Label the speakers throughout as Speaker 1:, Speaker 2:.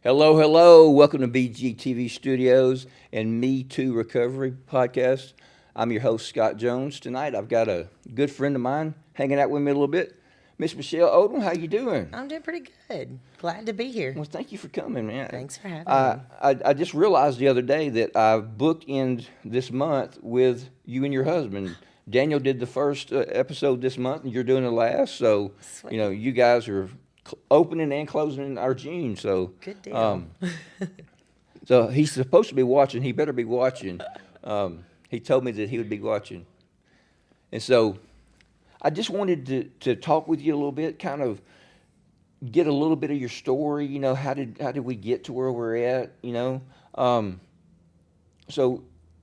Speaker 1: Hello, hello. Welcome to BGTV Studios and Me Too Recovery Podcast. I'm your host, Scott Jones. Tonight, I've got a good friend of mine hanging out with me a little bit. Miss Michele Odom, how you doing?
Speaker 2: I'm doing pretty good. Glad to be here.
Speaker 1: Well, thank you for coming, man.
Speaker 2: Thanks for having me.
Speaker 1: I just realized the other day that I booked in this month with you and your husband. Daniel did the first episode this month, and you're doing the last. So,
Speaker 2: Sweet.
Speaker 1: you guys are opening and closing our June. So,
Speaker 2: Good deal.
Speaker 1: so he's supposed to be watching. He better be watching. He told me that he would be watching. And so I just wanted to talk with you a little bit, kind of get a little bit of your story. How did we get to where we're at? So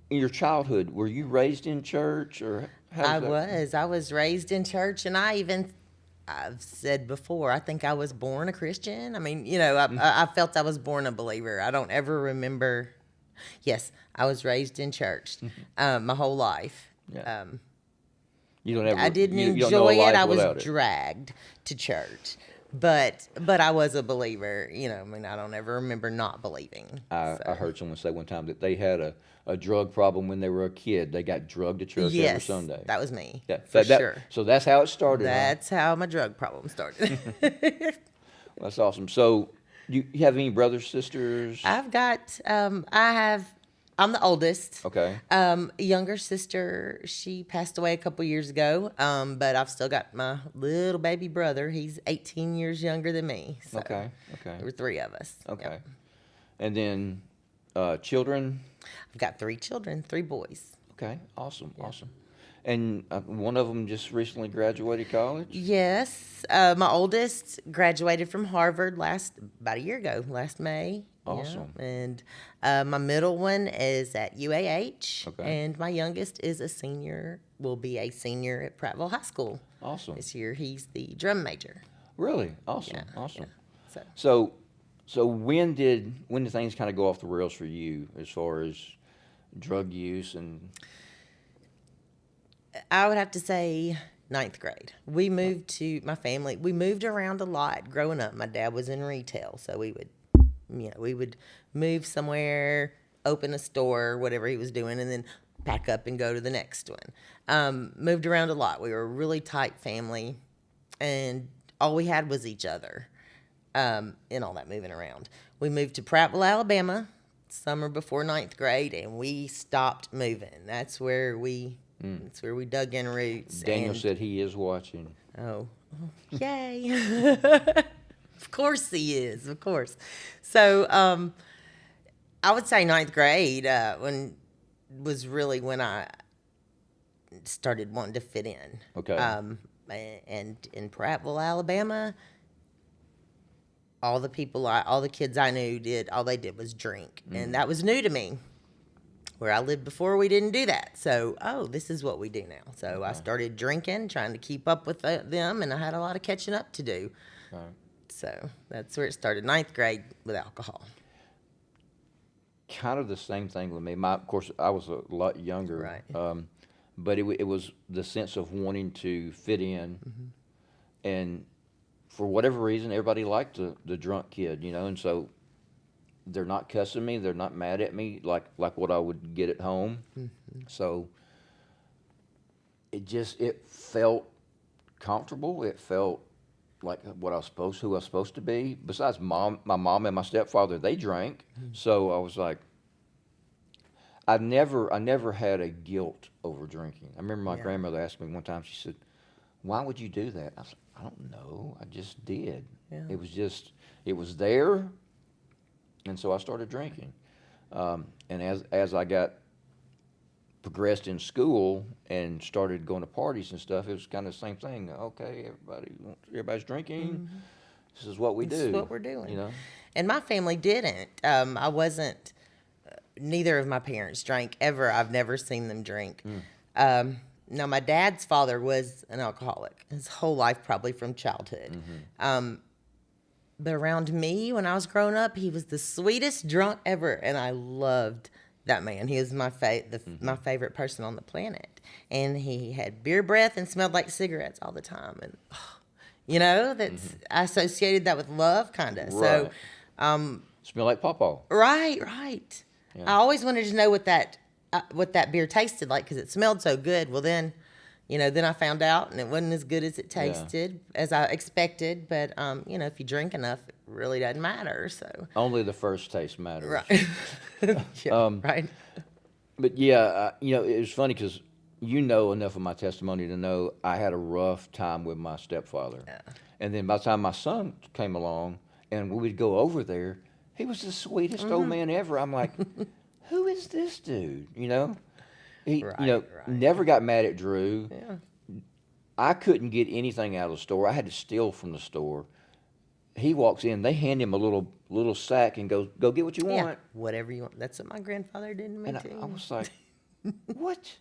Speaker 1: in your childhood, were you raised in church or how
Speaker 2: I
Speaker 1: does that-
Speaker 2: was. I was raised in church, and I've said before, I think I was born a Christian. I mean, I felt I was born a believer. I don't ever remember. Yes, I was raised in church my whole life.
Speaker 1: Yeah. You don't ever.
Speaker 2: I didn't
Speaker 1: you don't know a
Speaker 2: enjoy it.
Speaker 1: life
Speaker 2: I was
Speaker 1: without it.
Speaker 2: dragged to church. But I was a believer. I don't ever remember not believing.
Speaker 1: I
Speaker 2: So,
Speaker 1: heard someone say one time that they had a drug problem when they were a kid. They got drugged to church every
Speaker 2: yes,
Speaker 1: Sunday.
Speaker 2: that was me.
Speaker 1: Yeah,
Speaker 2: For
Speaker 1: that-
Speaker 2: sure.
Speaker 1: So that's how it started. huh?
Speaker 2: That's how my drug problem started.
Speaker 1: That's awesome. So you have any brothers, sisters?
Speaker 2: I'm the oldest.
Speaker 1: Okay.
Speaker 2: Younger sister, she passed away a couple years ago. But I've still got my little baby brother. He's 18 years younger than me. So
Speaker 1: Okay.
Speaker 2: there were three of us.
Speaker 1: Okay.
Speaker 2: Yep.
Speaker 1: And then children.
Speaker 2: I've got three children, three boys.
Speaker 1: Okay. Awesome. Awesome. And one of them just recently graduated college.
Speaker 2: Yes. My oldest graduated from Harvard about a year ago, last May. Yeah.
Speaker 1: Awesome.
Speaker 2: And my middle one is at UAH.
Speaker 1: Okay.
Speaker 2: And my youngest is will be a senior at Prattville High School.
Speaker 1: Awesome.
Speaker 2: This year he's the drum major.
Speaker 1: Really? Awesome.
Speaker 2: Yeah,
Speaker 1: Awesome.
Speaker 2: yeah.
Speaker 1: So when did things kind of go off the rails for you as far as drug use and?
Speaker 2: I would have to say ninth grade. We moved around a lot growing up. My dad was in retail, so we would move somewhere, open a store, whatever he was doing, and then pack up and go to the next one. Moved around a lot. We were a really tight family, and all we had was each other in all that moving around. We moved to Prattville, Alabama, summer before ninth grade, and we stopped moving. That's where we dug in roots.
Speaker 1: Daniel
Speaker 2: and,
Speaker 1: said he is watching.
Speaker 2: Oh, yay. Of course he is, of course. So I would say ninth grade was really when I started wanting to fit in.
Speaker 1: Okay.
Speaker 2: And in Prattville, Alabama, all the kids I knew all they did was drink. And that was new to me. Where I lived before, we didn't do that. So, this is what we do now. So I started drinking, trying to keep up with them, and I had a lot of catching up to do.
Speaker 1: Right.
Speaker 2: So that's where it started, ninth grade with alcohol.
Speaker 1: Kind of the same thing with me. Of course, I was a lot younger.
Speaker 2: Right.
Speaker 1: But it was the sense of wanting to fit in, and for whatever reason, everybody liked the drunk kid, and so they're not cussing me, they're not mad at me like what I would get at home. So it felt comfortable. It felt like who I was supposed to be. Besides my mom and my stepfather, they drank. So I was like, I never had a guilt over drinking. I remember my grandmother asked me one time, she said, "Why would you do that?" I said, "I don't know. I just did."
Speaker 2: Yeah.
Speaker 1: It was there. And so I started drinking. And as I got progressed in school and started going to parties and stuff, it was kind of the same thing. Okay, everybody's drinking. This is what we do.
Speaker 2: This is what we're doing.
Speaker 1: You know?
Speaker 2: And my family didn't. Neither of my parents drank ever. I've never seen them drink. Now, my dad's father was an alcoholic his whole life, probably from childhood. But around me, when I was growing up, he was the sweetest drunk ever, and I loved that man. He was my favorite person on the planet, and he had beer breath and smelled like cigarettes all the time. And I associated that with love, kind of.
Speaker 1: Right.
Speaker 2: So
Speaker 1: Smell like pawpaw.
Speaker 2: Right, right.
Speaker 1: Yeah.
Speaker 2: I always wanted to know what that beer tasted like because it smelled so good. Well, then, then I found out, and it wasn't as good as it tasted as I expected. But if you drink enough, it really doesn't matter. So
Speaker 1: Only the first taste matters.
Speaker 2: right, yeah, right.
Speaker 1: But yeah, it was funny because enough of my testimony to know I had a rough time with my stepfather.
Speaker 2: Yeah.
Speaker 1: And then by the time my son came along and we would go over there, he was the sweetest old man ever. I'm like, who is this dude? He,
Speaker 2: Right.
Speaker 1: never got mad at Drew.
Speaker 2: Yeah.
Speaker 1: I couldn't get anything out of the store. I had to steal from the store. He walks in, they hand him a little sack and goes, go get what you want.
Speaker 2: Yeah, whatever you want. That's what my grandfather did to me
Speaker 1: And
Speaker 2: too.
Speaker 1: I was like, what?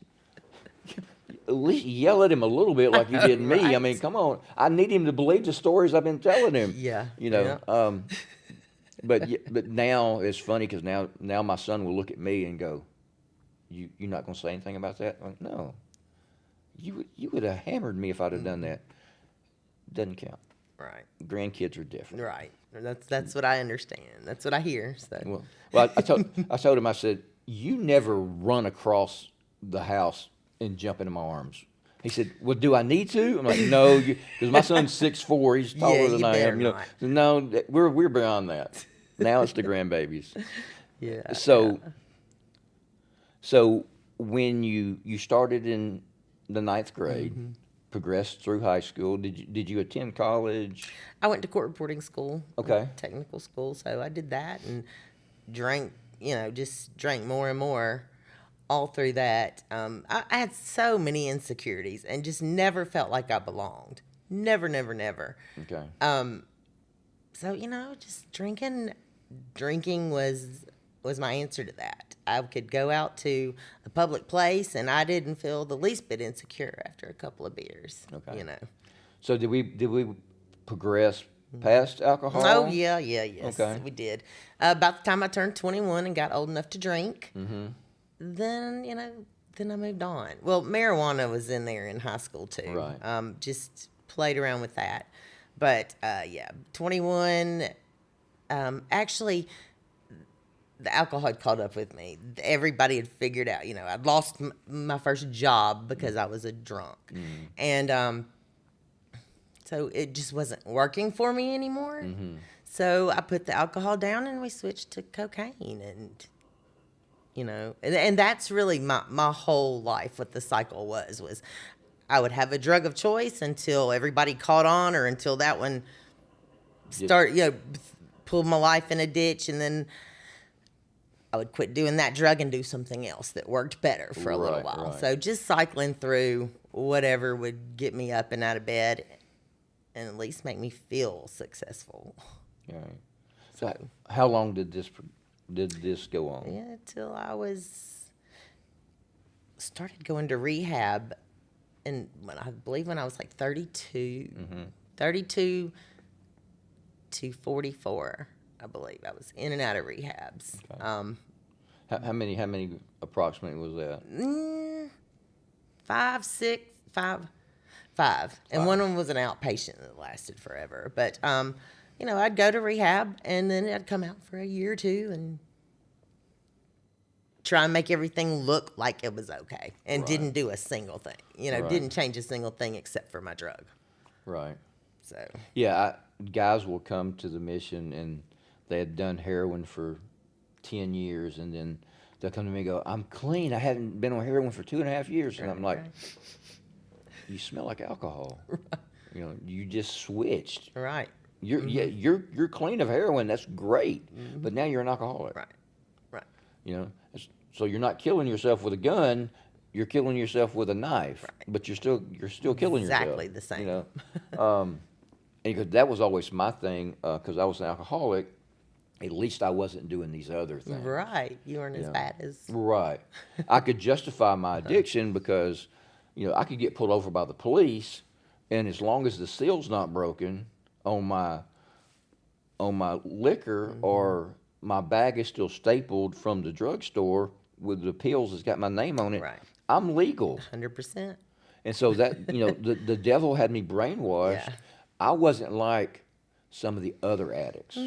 Speaker 1: At least yell at him a little bit like you did me. I
Speaker 2: Right.
Speaker 1: mean, come on. I need him to believe the stories I've been telling him.
Speaker 2: Yeah.
Speaker 1: But now it's funny because now my son will look at me and go, you're not going to say anything about that? I'm like, no. You would have hammered me if I'd have done that. Doesn't count.
Speaker 2: Right.
Speaker 1: Grandkids are different.
Speaker 2: Right. That's what I understand. That's what I hear. So.
Speaker 1: Well, I told him, I said, you never run across the house and jump into my arms. He said, well, do I need to? I'm like, no, because my son's 6'4", he's taller
Speaker 2: Yeah,
Speaker 1: than
Speaker 2: you
Speaker 1: I am.
Speaker 2: better
Speaker 1: No, we're beyond that. Now it's the grandbabies.
Speaker 2: Yeah.
Speaker 1: So when you started in the 9th grade, progressed through high school, did you attend college?
Speaker 2: I went to court reporting school.
Speaker 1: Okay.
Speaker 2: Technical school. So I did that and drank, just drank more and more all through that. I had so many insecurities and just never felt like I belonged. Never, never, never.
Speaker 1: Okay.
Speaker 2: So, just drinking was my answer to that. I could go out to a public place and I didn't feel the least bit insecure after a couple of beers.
Speaker 1: Okay. So did we progress past alcohol?
Speaker 2: Oh yes,
Speaker 1: Okay.
Speaker 2: we did. About the time I turned 21 and got old enough to drink, then I moved on. Well, marijuana was in there in high school too.
Speaker 1: Right.
Speaker 2: Just played around with that, but 21. Actually, the alcohol had caught up with me. Everybody had figured out, I'd lost my first job because I was a drunk. And so it just wasn't working for me anymore. So I put the alcohol down and we switched to cocaine. And that's really my whole life, what the cycle was I would have a drug of choice until everybody caught on or until that one pulled my life in a ditch, and then I would quit doing that drug and do something else that worked better for a little while.
Speaker 1: Right.
Speaker 2: So just cycling through whatever would get me up and out of bed and at least make me feel successful.
Speaker 1: All right. So how long did this go on?
Speaker 2: Yeah, till I started going to rehab, and when I was like 32, 32 to 44. I believe I was in and out of rehabs.
Speaker 1: Okay. How many approximately was that?
Speaker 2: 5, 6, 5. And one of them was an outpatient that lasted forever. But, I'd go to rehab and then I'd come out for a year or two and try and make everything look like it was okay and didn't do a single thing. Didn't change a single thing except for my drug.
Speaker 1: Right.
Speaker 2: So.
Speaker 1: Yeah, guys will come to the mission and they had done heroin for 10 years, and then they'll come to me and go, I'm clean. I hadn't been on heroin for 2.5 years. And I'm like, you smell like alcohol. You just switched.
Speaker 2: Right.
Speaker 1: You're clean of heroin. That's great. But now you're an alcoholic.
Speaker 2: Right.
Speaker 1: So you're not killing yourself with a gun. You're killing yourself with a knife. Right. But you're still killing yourself.
Speaker 2: Exactly the same.
Speaker 1: And because that was always my thing, because I was an alcoholic. At least I wasn't doing these other things.
Speaker 2: Right. You weren't as bad as.
Speaker 1: Right. I could justify my addiction because, I could get pulled over by the police, and as long as the seal's not broken on my liquor or my bag is still stapled from the drugstore with the pills that's got my name on it, I'm legal.
Speaker 2: 100%.
Speaker 1: And so that, the devil had me brainwashed.
Speaker 2: Yeah.
Speaker 1: I wasn't like some of the other addicts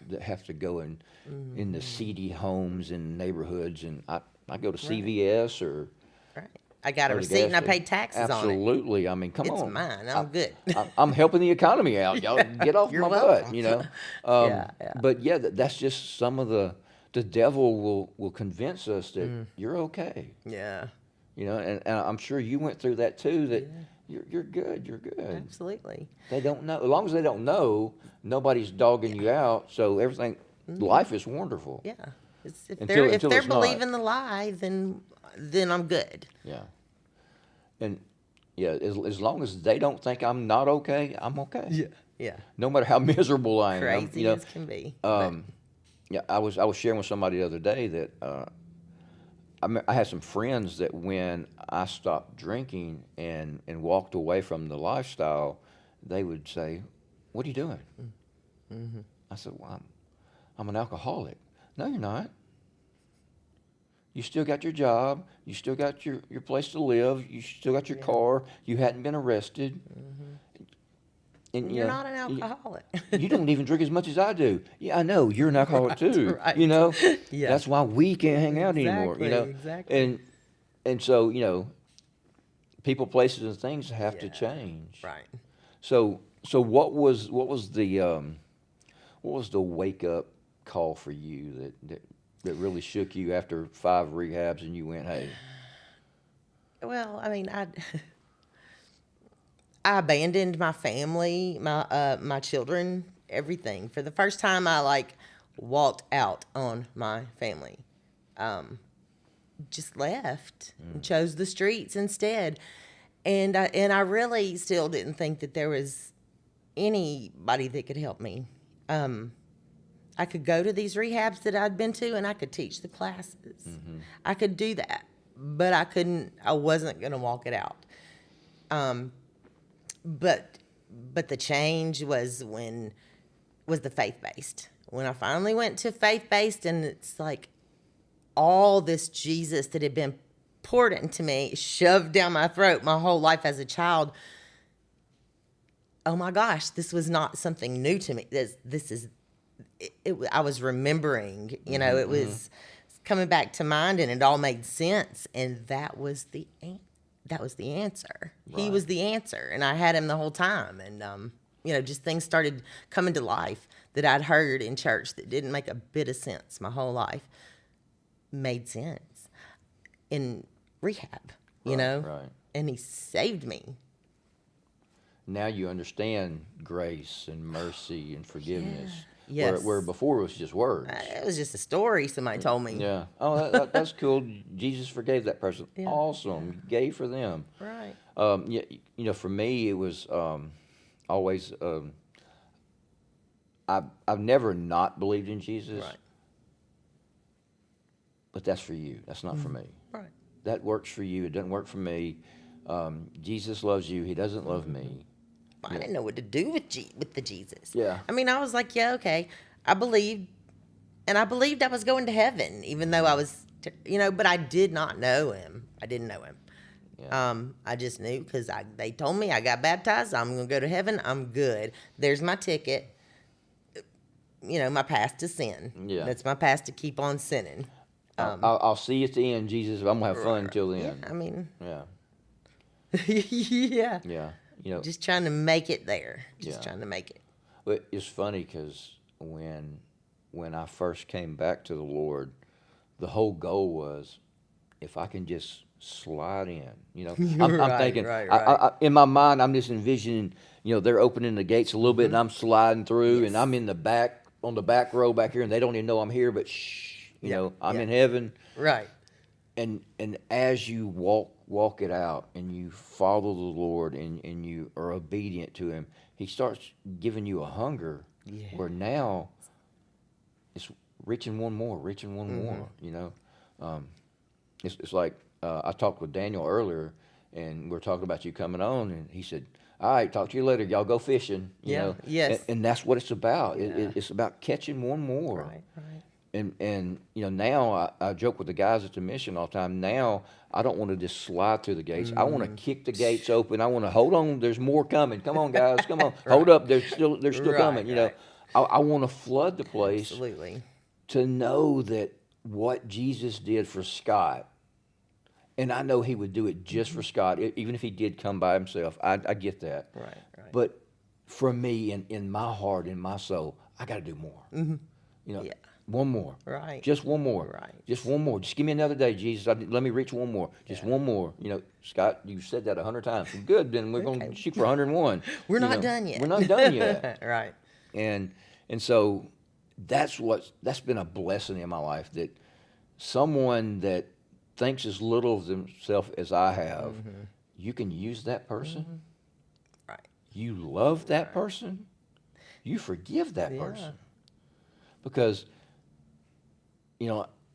Speaker 1: that have to go in the seedy homes and neighborhoods, and I go to CVS or
Speaker 2: Right. I got a
Speaker 1: the
Speaker 2: receipt and
Speaker 1: gas
Speaker 2: I paid
Speaker 1: station.
Speaker 2: taxes on it.
Speaker 1: Absolutely. I mean, come
Speaker 2: It's
Speaker 1: on.
Speaker 2: mine. I'm good.
Speaker 1: I'm helping the economy out. Y'all get off
Speaker 2: You're
Speaker 1: my
Speaker 2: welcome.
Speaker 1: butt,
Speaker 2: Yeah, yeah.
Speaker 1: But yeah, that's just some of the devil will convince us that you're okay,
Speaker 2: Yeah,
Speaker 1: and I'm sure you went through that too, that you're good, you're good.
Speaker 2: absolutely.
Speaker 1: They don't know. As long as they don't know, nobody's dogging you out, so everything, life is wonderful.
Speaker 2: Yeah. If
Speaker 1: Until
Speaker 2: they're
Speaker 1: it's not.
Speaker 2: believing the lie, then I'm good.
Speaker 1: Yeah. And yeah, as long as they don't think I'm not okay, I'm okay.
Speaker 2: Yeah.
Speaker 1: No matter how miserable I am.
Speaker 2: Crazy as can be.
Speaker 1: Yeah, I was sharing with somebody the other day that I had some friends that when I stopped drinking and walked away from the lifestyle, they would say, "What are you doing?" I said, "Well, I'm an alcoholic." No, you're not. You still got your job. You still got your place to live. You still got your car. You hadn't been arrested. And
Speaker 2: You're not an alcoholic.
Speaker 1: You don't even drink as much as I do. Yeah, I know. You're an alcoholic too.
Speaker 2: right. Yeah.
Speaker 1: That's why we can't hang out anymore.
Speaker 2: Exactly.
Speaker 1: And so people, places, and things have to change.
Speaker 2: Right.
Speaker 1: So what was the wake up call for you that really shook you after 5 rehabs and you went, hey?
Speaker 2: Well, I mean, I abandoned my family, my children, everything. For the first time, I walked out on my family. Just left and chose the streets instead. And I really still didn't think that there was anybody that could help me. I could go to these rehabs that I'd been to and I could teach the classes. I could do that, but I wasn't going to walk it out. But the change was the faith-based. When I finally went to faith-based, and it's like all this Jesus that had been poured into me, shoved down my throat my whole life as a child. Oh my gosh, this was not something new to me. This is it. I was remembering, it was coming back to mind, and it all made sense. And that was the answer. Right. He was the answer, and I had him the whole time. And just things started coming to life that I'd heard in church that didn't make a bit of sense my whole life. Made sense in rehab,
Speaker 1: Right.
Speaker 2: And he saved me.
Speaker 1: Now you understand grace and mercy and forgiveness.
Speaker 2: Yeah. Yes.
Speaker 1: Where before it was just words.
Speaker 2: It was just a story somebody told me.
Speaker 1: Yeah. Oh, that's cool. Jesus forgave that person. Yeah. Awesome. Gave for them.
Speaker 2: Right.
Speaker 1: Yeah. For me, it was always. I've never not believed in Jesus.
Speaker 2: Right.
Speaker 1: But that's for you. That's not for me.
Speaker 2: Right.
Speaker 1: That works for you. It doesn't work for me. Jesus loves you. He doesn't love me.
Speaker 2: I didn't know what to do with the Jesus.
Speaker 1: Yeah.
Speaker 2: I mean, I was like, yeah, okay. I believed I was going to heaven, even though I was, but I did not know him. I didn't know him. Yeah. I just knew because they told me I got baptized. I'm going to go to heaven. I'm good. There's my ticket. My pass to sin. Yeah. That's my pass to keep on sinning.
Speaker 1: I'll see you at the end, Jesus. I'm going to have fun until then.
Speaker 2: Yeah, I mean.
Speaker 1: Yeah.
Speaker 2: Yeah.
Speaker 1: Yeah.
Speaker 2: Just trying to make it there. Trying to make it.
Speaker 1: But it's funny because when I first came back to the Lord, the whole goal was if I can just slide in. I'm thinking,
Speaker 2: right.
Speaker 1: in my mind, I'm just envisioning, they're opening the gates a little bit and I'm sliding through and I'm in the back, on the back row back here, and they don't even know I'm here, but shh, I'm in heaven.
Speaker 2: Right.
Speaker 1: And as you walk it out and you follow the Lord and you are obedient to him, he starts giving you a hunger where now it's reaching one more. It's like I talked with Daniel earlier, and we were talking about you coming on, and he said, all right, talk to you later. Y'all go fishing. You know?
Speaker 2: Yes.
Speaker 1: And that's what it's about. It's about catching one more.
Speaker 2: Right.
Speaker 1: And now I joke with the guys at the mission all the time. Now I don't want to just slide through the gates. I want to kick the gates open. I want to hold on. There's more coming. Come on, guys. Come on. Hold
Speaker 2: Right.
Speaker 1: up. They're still coming.
Speaker 2: Right.
Speaker 1: I want to flood the place
Speaker 2: Absolutely.
Speaker 1: to know that what Jesus did for Scott, and I know he would do it just for Scott, even if he did come by himself. I get that.
Speaker 2: Right.
Speaker 1: But for me, in my heart, in my soul, I got to do more.
Speaker 2: Yeah.
Speaker 1: One more.
Speaker 2: Right.
Speaker 1: Just one more.
Speaker 2: Right.
Speaker 1: Just one more. Just give me another day, Jesus. Let me reach one more. Just one more. Scott, you said that 100 times. Good, then we're going to shoot for 101.
Speaker 2: We're not done yet.
Speaker 1: We're not done yet.
Speaker 2: Right.
Speaker 1: And so that's been a blessing in my life, that someone that thinks as little of themselves as I have, you can use that person.
Speaker 2: Right.
Speaker 1: You love that person. You forgive that person. Because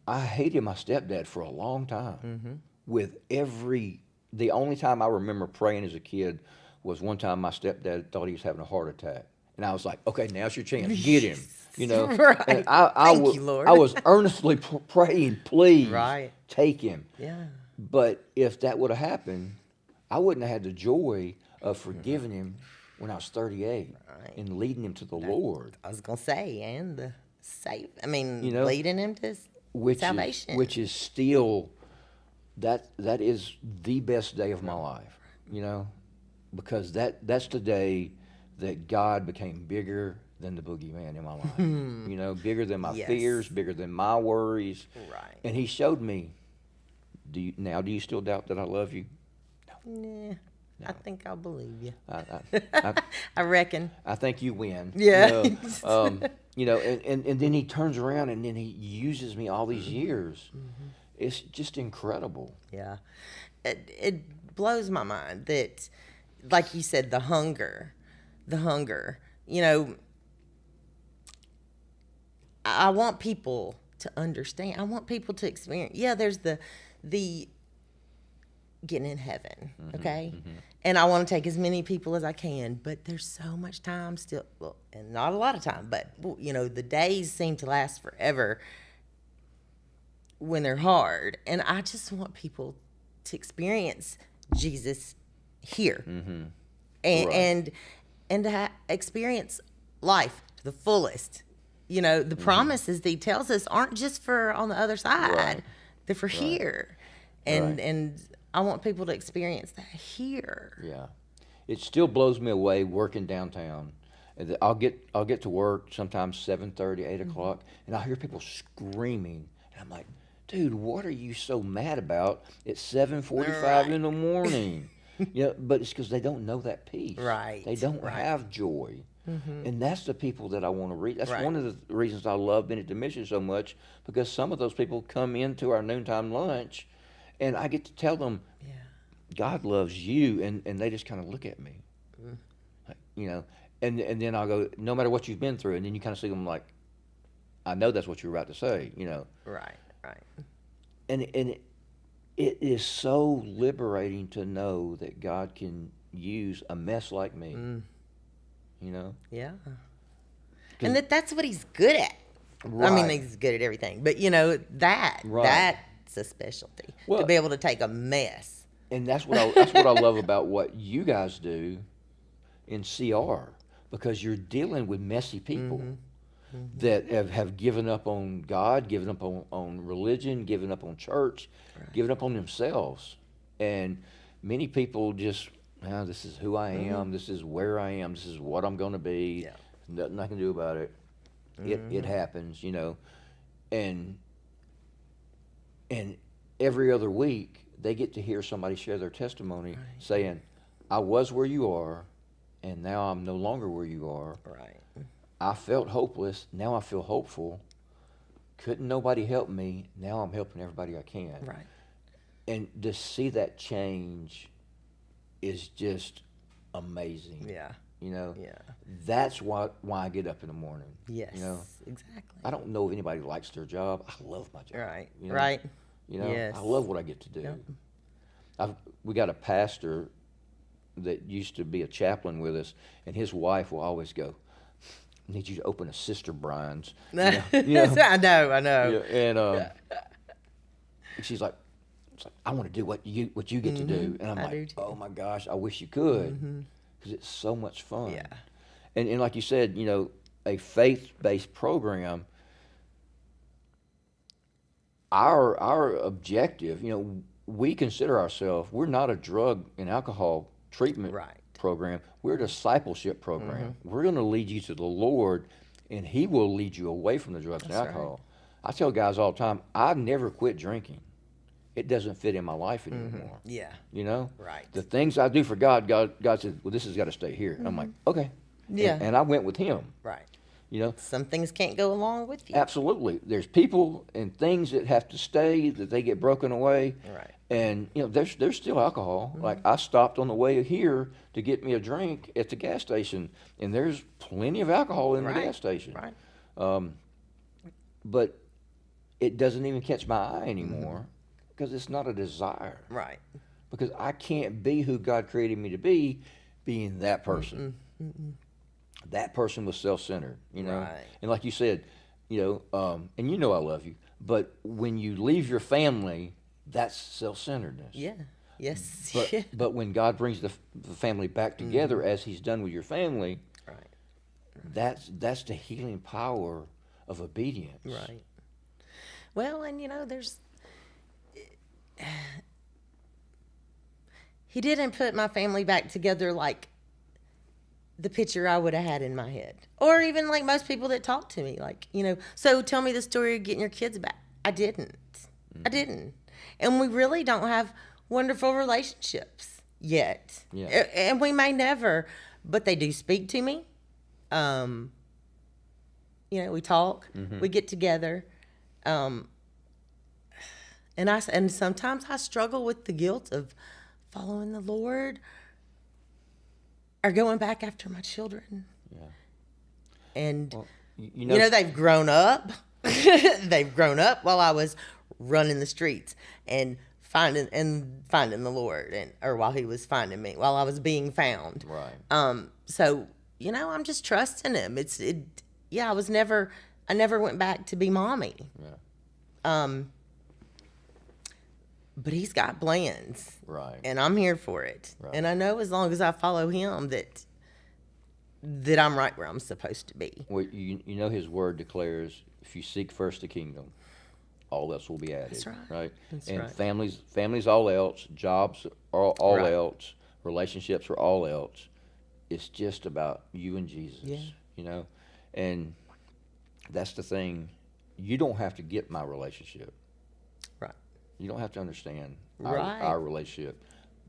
Speaker 1: I hated my stepdad for a long time. The only time I remember praying as a kid was one time my stepdad thought he was having a heart attack. And I was like, okay, now's your chance. Get him.
Speaker 2: Right.
Speaker 1: And
Speaker 2: Thank you, Lord.
Speaker 1: I was earnestly praying, please take him.
Speaker 2: Yeah.
Speaker 1: But if that would have happened, I wouldn't have had the joy of forgiving him when I was 38 and leading him to the Lord.
Speaker 2: I was going to say, and the leading him to salvation.
Speaker 1: Which is still, that is the best day of my life, because that's the day that God became bigger than the boogeyman in my life, bigger than my fears, bigger than my worries.
Speaker 2: Right.
Speaker 1: And he showed me, do you still doubt that I love you?
Speaker 2: Nah. I think I'll believe you.
Speaker 1: I
Speaker 2: I reckon.
Speaker 1: I think you win.
Speaker 2: Yeah.
Speaker 1: And then he turns around and then he uses me all these years. It's just incredible.
Speaker 2: Yeah. It blows my mind that, like you said, the hunger. I want people to understand. I want people to experience. Yeah, there's the getting in heaven, okay? And I want to take as many people as I can, but there's so much time still, well, and not a lot of time, but the days seem to last forever when they're hard. And I just want people to experience Jesus here, and to experience life to the fullest. The promises that he tells us aren't just for on the other side; they're for here, and I want people to experience that here.
Speaker 1: Yeah, it still blows me away working downtown. And I'll get to work sometimes 7:30, 8 o'clock, and I hear people screaming, and I'm like, dude, what are you so mad about at 7:45 in the morning? But it's because they don't know that peace.
Speaker 2: Right.
Speaker 1: They don't have joy. And that's the people that I want to reach. That's one of the reasons I love being at the mission so much, because some of those people come into our noontime lunch, and I get to tell them, God loves you, and they just kind of look at me, and then I'll go, no matter what you've been through, and then you kind of see them like, I know that's what you're about to say,
Speaker 2: Right.
Speaker 1: And it is so liberating to know that God can use a mess like me,
Speaker 2: Yeah. And that's what he's good at.
Speaker 1: Right.
Speaker 2: I mean, he's good at everything, but that's a specialty, to be able to take a mess.
Speaker 1: And that's what I love about what you guys do in CR, because you're dealing with messy people that have given up on God, given up on religion, given up on church, given up on themselves. And many people just, this is who I am, this is where I am, this is what I'm going to be, nothing I can do about it. It happens, and every other week they get to hear somebody share their testimony saying, I was where you are, and now I'm no longer where you are.
Speaker 2: Right.
Speaker 1: I felt hopeless, now I feel hopeful. Couldn't nobody help me, now I'm helping everybody I can.
Speaker 2: Right.
Speaker 1: And to see that change is just amazing.
Speaker 2: Yeah.
Speaker 1: That's why I get up in the morning.
Speaker 2: Yes. Exactly.
Speaker 1: I don't know if anybody likes their job. I love my job.
Speaker 2: Right. Right. Yes.
Speaker 1: I love what I get to do. Yep. We got a pastor that used to be a chaplain with us, and his wife will always go, need you to open a Sister Brian's.
Speaker 2: I know.
Speaker 1: Yeah, and she's like, I want to do what you get to do, and I'm
Speaker 2: I do
Speaker 1: like,
Speaker 2: too.
Speaker 1: oh my gosh, I wish you could, because it's so much fun.
Speaker 2: Yeah.
Speaker 1: And like you said, a faith-based program. Our objective, we consider ourselves, we're not a drug and alcohol treatment
Speaker 2: Right.
Speaker 1: program. We're a discipleship program. We're going to lead you to the Lord, and He will lead you away from the drugs and
Speaker 2: That's
Speaker 1: alcohol. I tell guys all the time, I never quit drinking. It doesn't fit in my life anymore.
Speaker 2: Yeah. Right.
Speaker 1: The things I do for God said, well, this has got to stay here. And I'm like, okay.
Speaker 2: Yeah.
Speaker 1: And I went with Him.
Speaker 2: Right.
Speaker 1: Some
Speaker 2: things can't go along with you.
Speaker 1: Absolutely. There's people and things that have to stay, that they get broken away.
Speaker 2: Right.
Speaker 1: And, there's still alcohol. Like, I stopped on the way here to get me a drink at the gas station, and there's plenty of alcohol in the gas station.
Speaker 2: Right.
Speaker 1: But it doesn't even catch my eye anymore because it's not a desire.
Speaker 2: Right.
Speaker 1: Because I can't be who God created me to be, being that person. That person was self-centered,
Speaker 2: Right.
Speaker 1: And like you said, and I love you, but when you leave your family, that's self-centeredness.
Speaker 2: Yeah. Yes.
Speaker 1: But when God brings the family back together, as He's done with your family,
Speaker 2: Right.
Speaker 1: that's the healing power of obedience.
Speaker 2: Right. Well, and there's He didn't put my family back together like the picture I would have had in my head. Or even like most people that talk to me, like, so tell me the story of getting your kids back. I didn't. I didn't. And we really don't have wonderful relationships yet.
Speaker 1: Yeah.
Speaker 2: And we may never, but they do speak to me. We talk, we get together. And sometimes I struggle with the guilt of following the Lord or going back after my children.
Speaker 1: Yeah.
Speaker 2: And
Speaker 1: Well,
Speaker 2: they've grown up. They've grown up while I was running the streets and finding the Lord, or while He was finding me, while I was being found.
Speaker 1: Right.
Speaker 2: So I'm just trusting Him. I never went back to be mommy.
Speaker 1: Yeah.
Speaker 2: But He's got plans.
Speaker 1: Right.
Speaker 2: And I'm here for it.
Speaker 1: Right.
Speaker 2: And I know as long as I follow Him that I'm right where I'm supposed to be.
Speaker 1: Well, His word declares, if you seek first the kingdom, all else will be added.
Speaker 2: That's right.
Speaker 1: Right.
Speaker 2: That's
Speaker 1: and
Speaker 2: right.
Speaker 1: families all else, jobs are all
Speaker 2: Right.
Speaker 1: else, relationships are all else. It's just about you and Jesus.
Speaker 2: Yeah.
Speaker 1: And that's the thing. You don't have to get my relationship.
Speaker 2: Right.
Speaker 1: You don't have to understand
Speaker 2: Right.
Speaker 1: our relationship,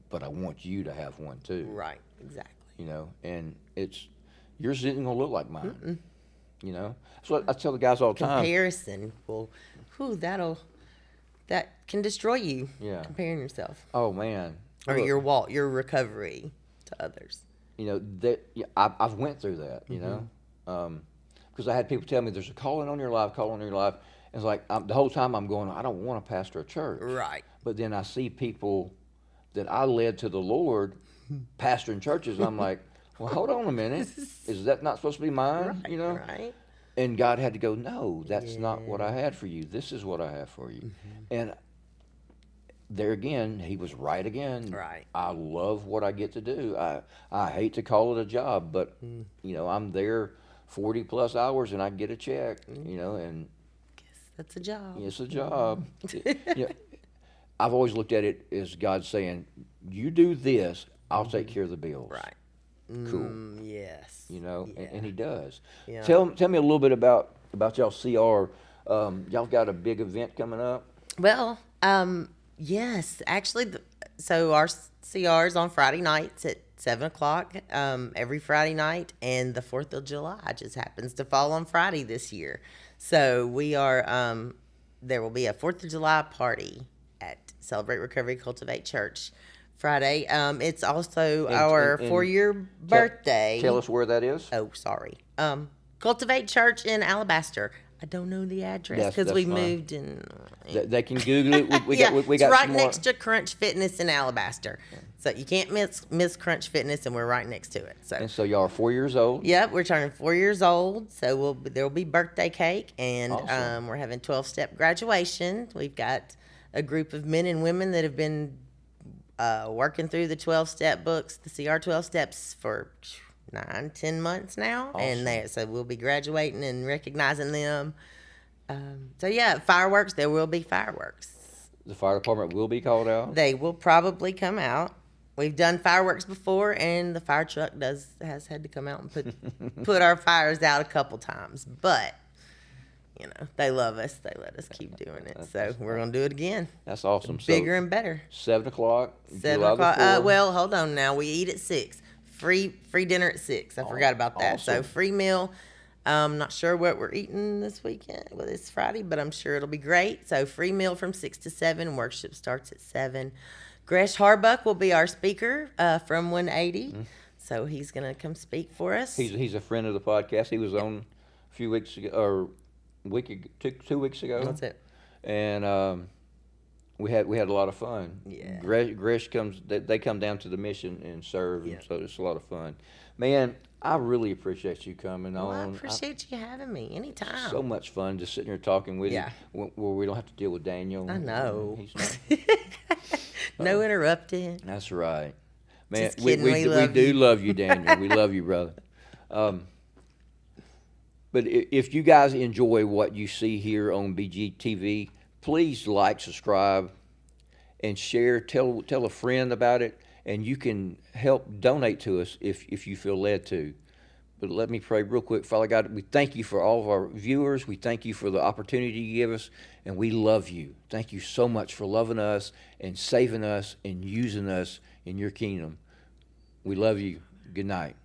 Speaker 1: but I want you to have one too.
Speaker 2: Right. Exactly.
Speaker 1: And yours isn't gonna look like mine. So I tell the guys all the time.
Speaker 2: Comparison that can destroy you.
Speaker 1: Yeah.
Speaker 2: Comparing yourself
Speaker 1: Oh man.
Speaker 2: or
Speaker 1: Look,
Speaker 2: your recovery to others.
Speaker 1: I've went through that. Because I had people tell me there's a calling on your life. And it's like the whole time I'm going, I don't want to pastor a church.
Speaker 2: Right.
Speaker 1: But then I see people that I led to the Lord pastoring churches. And I'm like, well, hold on a minute. Is that not supposed to be mine?
Speaker 2: Right. Right.
Speaker 1: And God had to go, no, that's not what I had for you. This is what I have for you. And there again, He was right again.
Speaker 2: Right.
Speaker 1: I love what I get to do. I hate to call it a job, but I'm there 40 plus hours and I get a check. And
Speaker 2: That's a job.
Speaker 1: it's a job. I've always looked at it as God saying, "You do this, I'll take care of the bills."
Speaker 2: Right.
Speaker 1: Cool.
Speaker 2: Yes.
Speaker 1: And He does.
Speaker 2: Yeah.
Speaker 1: Tell me a little bit about y'all CR. Y'all got a big event coming up.
Speaker 2: Well, yes, actually, so our CR's on Friday nights at 7:00 every Friday night, and the 4th of July just happens to fall on Friday this year. So we are, there will be a 4th of July party at Celebrate Recovery Cultivate Church Friday. It's also our
Speaker 1: and
Speaker 2: 4-year birthday.
Speaker 1: Tell us where that is.
Speaker 2: Oh, sorry. Cultivate Church in Alabaster. I don't know the address because
Speaker 1: That's
Speaker 2: we
Speaker 1: fine.
Speaker 2: moved in.
Speaker 1: They can Google it. We
Speaker 2: Yeah,
Speaker 1: got
Speaker 2: it's
Speaker 1: some
Speaker 2: right
Speaker 1: more.
Speaker 2: next to Crunch Fitness in Alabaster, so you can't miss Crunch Fitness, and we're right next to it. So
Speaker 1: And so y'all are 4 years old.
Speaker 2: yep, we're turning 4 years old, so there'll be birthday cake, and
Speaker 1: Awesome.
Speaker 2: we're having 12-step graduation. We've got a group of men and women that have been working through the 12-step books, the CR 12 steps for 9-10 months now,
Speaker 1: Awesome.
Speaker 2: and so we'll be graduating and recognizing them. So yeah, fireworks. There will be fireworks.
Speaker 1: The fire department will be called out.
Speaker 2: They will probably come out. We've done fireworks before, and the fire truck has had to come out and put our fires out a couple times. But you know, they love us. They let us keep doing it. So we're gonna do it again,
Speaker 1: That's awesome.
Speaker 2: bigger
Speaker 1: So
Speaker 2: and better.
Speaker 1: 7 o'clock.
Speaker 2: 7
Speaker 1: July the
Speaker 2: o'clock.
Speaker 1: 4th.
Speaker 2: Well, hold on now. We eat at 6. Free dinner at 6. I forgot about that. So
Speaker 1: awesome.
Speaker 2: free meal. Not sure what we're eating this weekend. Well, it's Friday, but I'm sure it'll be great. So free meal from 6 to 7. Worship starts at 7. Gresh Harbuck will be our speaker from 180. So he's going to come speak for us.
Speaker 1: He's a friend of the podcast. He was on a few weeks ago, or two weeks ago.
Speaker 2: That's it.
Speaker 1: And we had a lot of fun.
Speaker 2: Yeah.
Speaker 1: Gresh comes. They come down to the mission and serve.
Speaker 2: Yeah.
Speaker 1: And so it's a lot of fun. Man, I really appreciate you coming
Speaker 2: Well,
Speaker 1: on.
Speaker 2: I appreciate you having me anytime.
Speaker 1: So much fun just sitting here talking with
Speaker 2: Yeah.
Speaker 1: you, where we don't have to deal with Daniel.
Speaker 2: I know.
Speaker 1: He's not.
Speaker 2: No interrupting.
Speaker 1: That's right, man.
Speaker 2: Just kidding, we
Speaker 1: we
Speaker 2: love
Speaker 1: do
Speaker 2: you.
Speaker 1: love you, Daniel. We love you, brother. But if you guys enjoy what you see here on BGTV, please like, subscribe, and share. Tell a friend about it, and you can help donate to us if you feel led to. But let me pray real quick. Father God, we thank you for all of our viewers. We thank you for the opportunity you give us, and we love you. Thank you so much for loving us and saving us and using us in your kingdom. We love you. Good night.